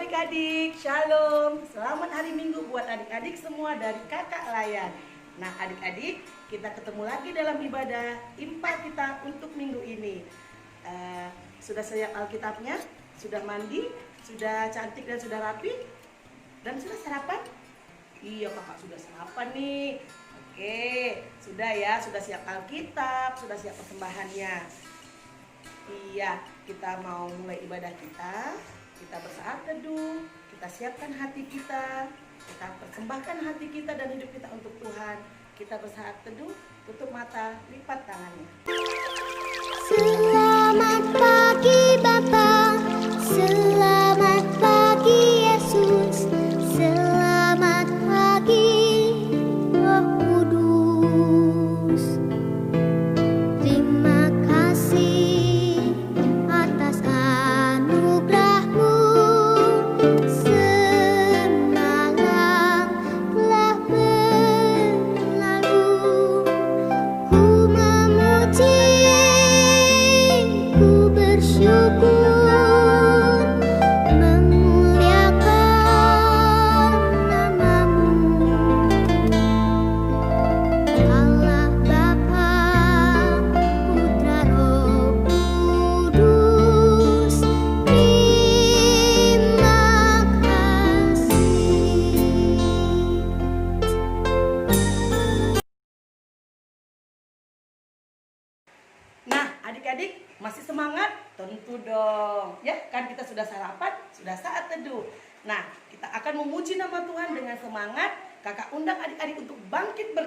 adik-adik, shalom. Selamat hari Minggu buat adik-adik semua dari Kakak Layan. Nah adik-adik, kita ketemu lagi dalam ibadah impa kita untuk minggu ini. Sudah siap Alkitabnya? Sudah mandi? Sudah cantik dan sudah rapi? Dan sudah sarapan? Iya kakak sudah sarapan nih. Oke, sudah ya, sudah siap Alkitab, sudah siap persembahannya. Iya, kita mau mulai ibadah kita. Kita bersaat teduh, kita siapkan hati kita persembahkan hati kita dan hidup kita untuk Tuhan. Kita bersaat teduh, tutup mata, lipat tangannya. Selamat pagi Bapa, selamat pagi Yesus, selamat pagi Roh Kudus. Terima kasih atas anugerah-Mu. Semalam telah berlalu, ku memuji, ku bersyukur, memuliakan nama-Mu. Allah Bapa, Putra Roh Kudus, terima kasih. Nah adik-adik masih semangat? Tentu dong. Ya kan kita sudah sarapan, sudah saat teduh. Nah kita akan memuji nama Tuhan dengan semangat. Kakak undang adik-adik untuk bangkit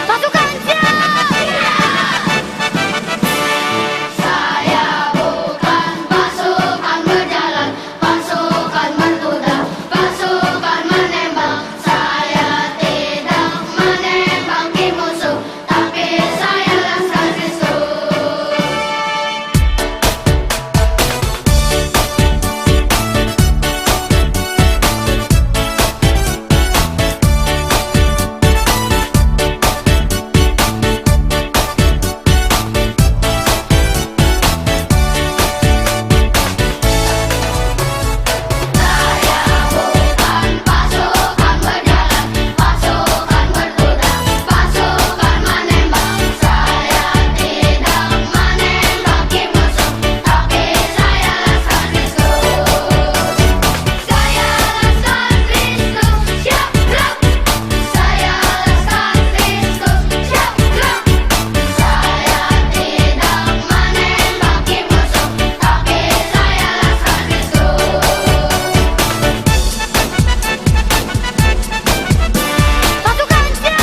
Pasukan siap! Saya bukan pasukan berjalan, pasukan berkuda, pasukan menembak. Saya tidak menembaki musuh, tapi saya laskar Kristus. Saya bukan pasukan berjalan, pasukan berkuda, pasukan menembak. Saya tidak menembaki musuh, tapi saya laskar Kristus. Saya laskar Kristus, siap gerak. Saya laskar Kristus, siap gerak. Saya tidak menembaki musuh, tapi saya laskar Kristus. Pasukan siap!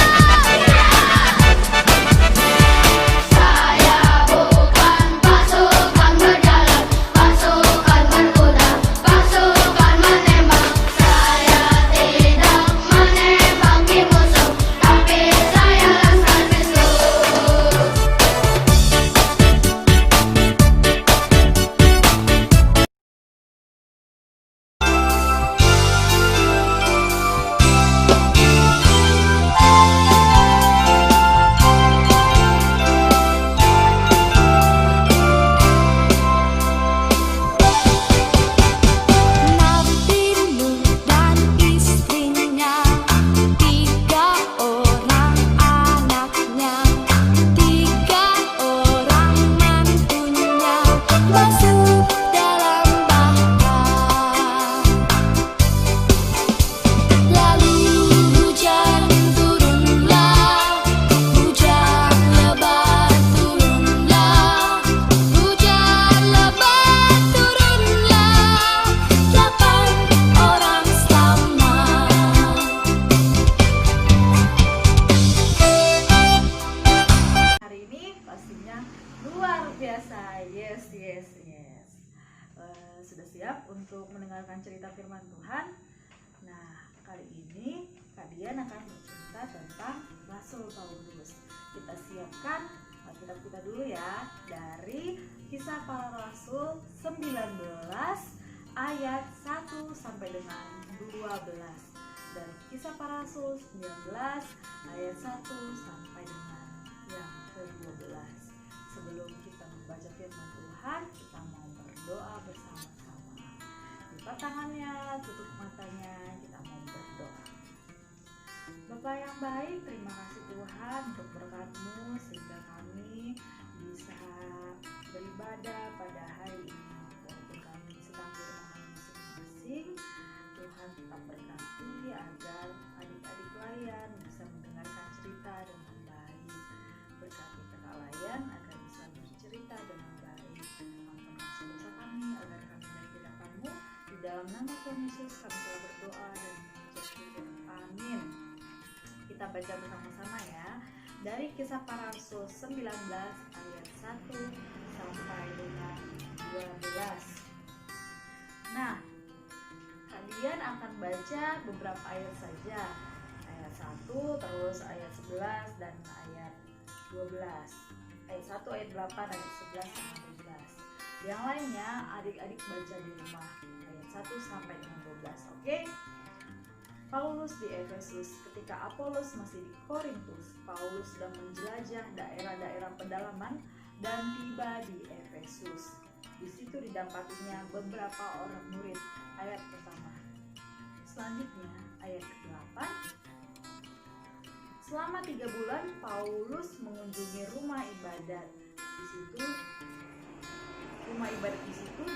Saya bukan pasukan berjalan, pasukan berkuda, pasukan menembak. Saya tidak menembaki musuh, tapi saya laskar Kristus. Nabi Nuh dan istrinya, 3 orang anaknya, 3 orang mantunya masuk dalam bahar. Lalu hujan turunlah, hujan lebat turunlah, hujan lebat turunlah, 8 orang selamat. Hari ini pastinya luar biasa. Yes. Sudah siap untuk mendengarkan cerita firman Tuhan? Nah, kali ini Kak Dian akan bercerita tentang Rasul Paulus. Kita siapkan Alkitab kita dulu ya, dari Kisah Para Rasul 19 ayat 1 sampai dengan 12. dari Kisah Para Rasul 19 ayat 1 sampai dengan yang ke-12. Sebelum kita membaca firman Tuhan, kita mau berdoa bersama-sama. Lipat tangannya, tutup matanya, kita mau berdoa. Bapa yang baik, terima kasih Tuhan untuk berkat-Mu sehingga kami bisa beribadah pada hari ini. Walaupun kami sedang di rumah masing-masing, Tuhan tetap berkati agar adik-adik layan bisa mendengarkan cerita dengan baik. Berkati kakak layan agar bisa bercerita dengan baik. Ampuni dosa kami agar kami dari hadapan-Mu. Di dalam nama Tuhan Yesus kami telah berdoa dan mengucap syukur. Amin. Kita baca bersama-sama ya. Dari Kisah Para Rasul 19 ayat 1 sampai dengan 12. Nah, kalian akan baca beberapa ayat saja. Ayat 1, terus ayat 11 dan ayat 12. Ayat 1, ayat 8, ayat 11 sampai 12. Yang lainnya adik-adik baca di rumah. Ayat 1 sampai dengan 12. Oke? Paulus di Efesus. Ketika Apolos masih di Korintus, Paulus sedang menjelajah daerah-daerah pedalaman dan tiba di Efesus. Di situ didapatinya beberapa orang murid. Ayat pertama. Selanjutnya ayat ke-8. Selama 3 bulan Paulus mengunjungi rumah ibadat di situ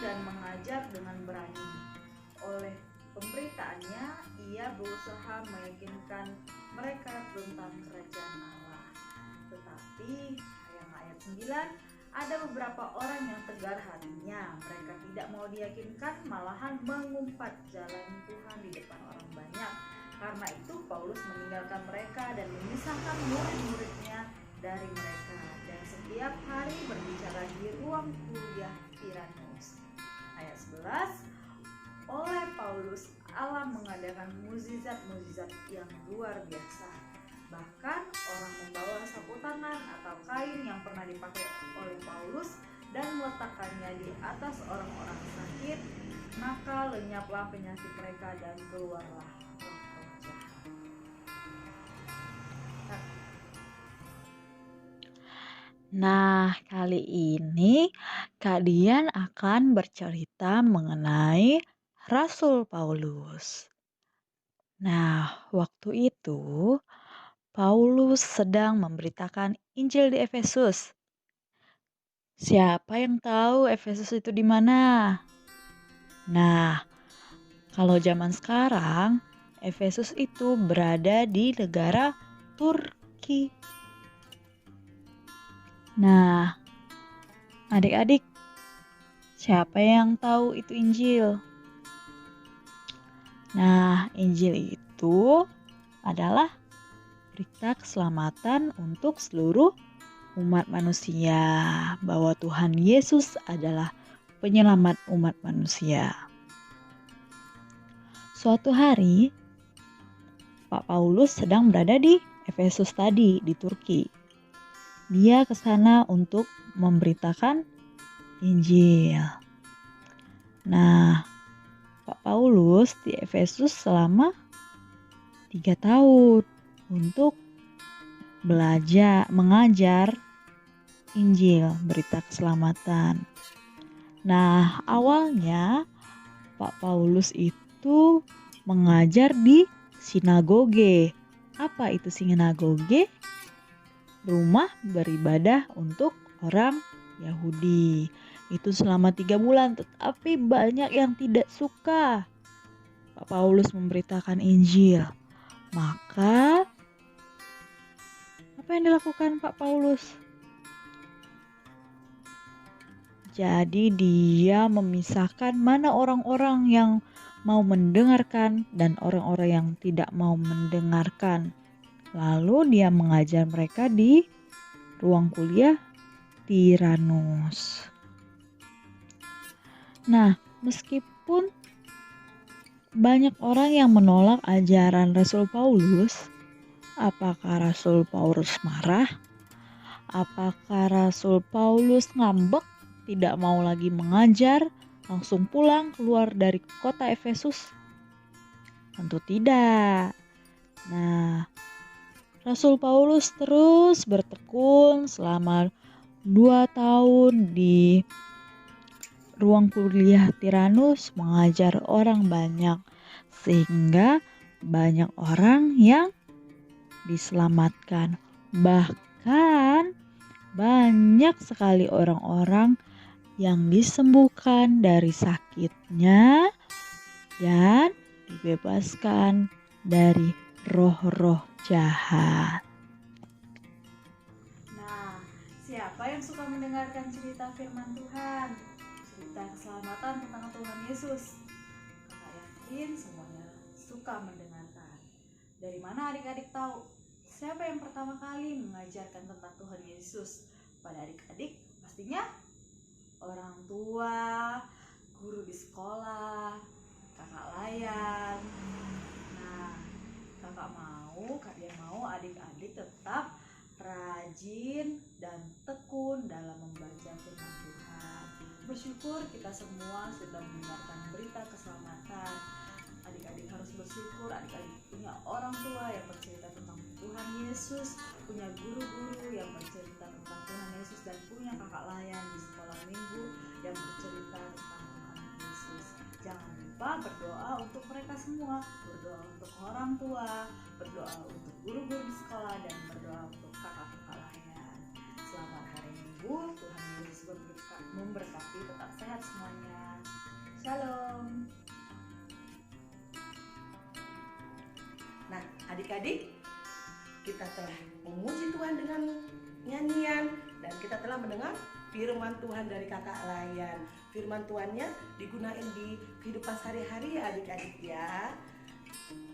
dan mengajar dengan berani. Oleh pemberitaannya, ia berusaha meyakinkan mereka tentang kerajaan Allah. Tetapi, ayat 9, ada beberapa orang yang tegar hatinya. Mereka tidak mau diyakinkan, malahan mengumpat jalan Tuhan di depan orang banyak. Karena itu, Paulus meninggalkan mereka dan memisahkan murid-muridnya dari mereka. Dan setiap hari berbicara di ruang kuliah Tiranus. Ayat 11, oleh Paulus, Allah mengadakan mukjizat-mukjizat yang luar biasa. Bahkan orang membawa sapu tangan atau kain yang pernah dipakai oleh Paulus dan meletakkannya di atas orang-orang sakit, maka lenyaplah penyakit mereka dan keluarlah roh-roh jahat. Nah, kali ini Kak Dian akan bercerita mengenai Rasul Paulus. Nah, waktu itu Paulus sedang memberitakan Injil di Efesus. Siapa yang tahu Efesus itu di mana? Nah, kalau zaman sekarang, Efesus itu berada di negara Turki. Nah, adik-adik, siapa yang tahu itu Injil? Nah, Injil itu adalah berita keselamatan untuk seluruh umat manusia, bahwa Tuhan Yesus adalah penyelamat umat manusia. Suatu hari, Pak Paulus sedang berada di Efesus tadi, di Turki. Dia ke sana untuk memberitakan Injil. Nah, Pak Paulus di Efesus selama 3 tahun untuk belajar, mengajar Injil, berita keselamatan. Nah, awalnya Pak Paulus itu mengajar di sinagoge. Apa itu sinagoge? Rumah beribadah untuk orang Yahudi. Itu selama 3 bulan, tetapi banyak yang tidak suka Pak Paulus memberitakan Injil. Maka, apa yang dilakukan Pak Paulus? Jadi dia memisahkan mana orang-orang yang mau mendengarkan dan orang-orang yang tidak mau mendengarkan. Lalu dia mengajar mereka di ruang kuliah Tiranus. Nah, meskipun banyak orang yang menolak ajaran Rasul Paulus, apakah Rasul Paulus marah? Apakah Rasul Paulus ngambek, tidak mau lagi mengajar, langsung pulang keluar dari kota Efesus? Tentu tidak. Nah, Rasul Paulus terus bertekun selama 2 tahun di ruang kuliah Tiranus mengajar orang banyak, sehingga banyak orang yang diselamatkan. Bahkan banyak sekali orang-orang yang disembuhkan dari sakitnya dan dibebaskan dari roh-roh jahat. Nah, siapa yang suka mendengarkan cerita firman Tuhan? Cerita keselamatan tentang Tuhan Yesus. Kakak yakin semuanya suka mendengarkan. Dari mana adik-adik tahu? Siapa yang pertama kali mengajarkan tentang Tuhan Yesus pada adik-adik? Pastinya orang tua, guru di sekolah, kakak layan. Nah, kalian mau adik-adik tetap rajin dan tekun dalam membaca firman Tuhan. Bersyukur kita semua sudah mendengarkan berita keselamatan. Adik-adik harus bersyukur, adik-adik punya orang tua yang bercerita tentang Tuhan Yesus, punya guru-guru yang bercerita tentang Tuhan Yesus, dan punya kakak layan di sekolah minggu yang bercerita tentang Tuhan Yesus. Jangan lupa berdoa untuk mereka semua, berdoa untuk orang tua, berdoa untuk guru-guru di sekolah, dan berdoa untuk kakak-kakak layan. Selamat hari Minggu, Tuhan Yesus memberkati, tetap sehat semuanya. Shalom. Nah, adik-adik, kita telah memuji Tuhan dengan nyanyian dan kita telah mendengar firman Tuhan dari kakak layan. Firman Tuhannya digunakan di kehidupan sehari-hari ya adik-adik ya.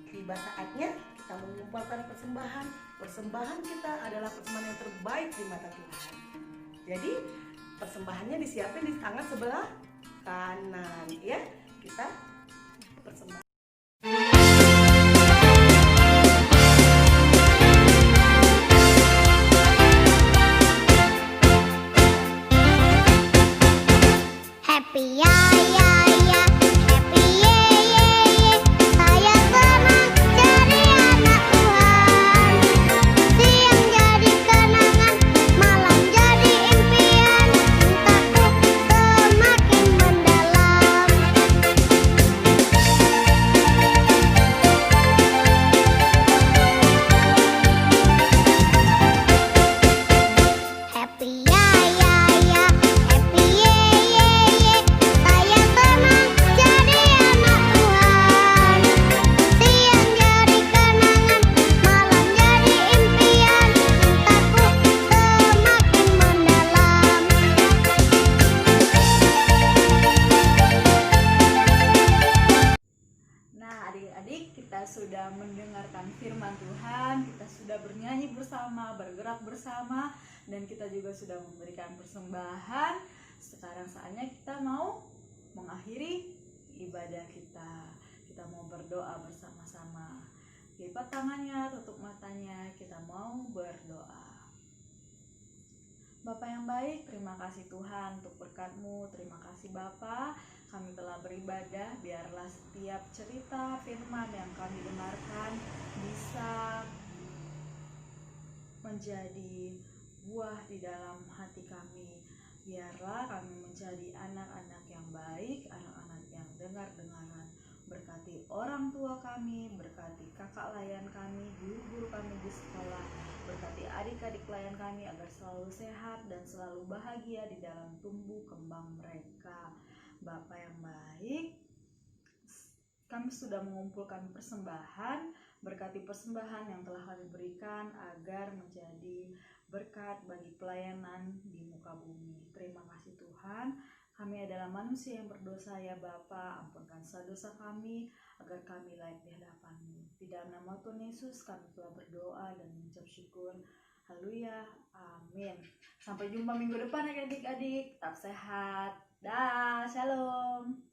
Tiba saatnya kita mengumpulkan persembahan. Persembahan kita adalah persembahan yang terbaik di mata Tuhan. Jadi persembahannya disiapin di tangan sebelah kanan ya. Kita persembahan. Happy ya ya ya, happy ye ye ye. Saya senang jadi anak Tuhan. Siang jadi kenangan, malam jadi impian. Cintaku semakin mendalam. Happy ya ya ya, happy ye ye ye. Saya senang jadi anak Tuhan. Siang jadi kenangan, malam jadi impian. Cintaku semakin mendalam. Nah, adik-adik, kita sudah mendengarkan firman Tuhan, kita sudah bernyanyi bersama, bergerak bersama, dan kita juga sudah memberikan persembahan. Sekarang saatnya kita mau mengakhiri ibadah kita. Kita mau berdoa bersama-sama. Lipat tangannya, tutup matanya, kita mau berdoa. Bapa yang baik, terima kasih Tuhan untuk berkat-Mu. Terima kasih Bapa, kami telah beribadah. Biarlah setiap cerita firman yang kami dengarkan bisa menjadi buah di dalam hati kami. Biarlah kami menjadi anak-anak yang baik, anak-anak yang dengar-dengaran. Berkati orang tua kami, berkati kakak layan kami, guru-guru kami di sekolah, berkati adik-adik layan kami agar selalu sehat dan selalu bahagia di dalam tumbuh kembang mereka. Bapa yang baik, kami sudah mengumpulkan persembahan, berkati persembahan yang telah kami berikan agar menjadi berkat bagi pelayanan di muka bumi. Terima kasih Tuhan. Kami adalah manusia yang berdosa ya Bapa, ampunkan dosa kami agar kami layak di hadapan-Mu. Di dalam nama Tuhan Yesus kami telah berdoa dan mengucap syukur. Haleluya, amin. Sampai jumpa minggu depan ya adik-adik, tetap sehat. Dah, shalom.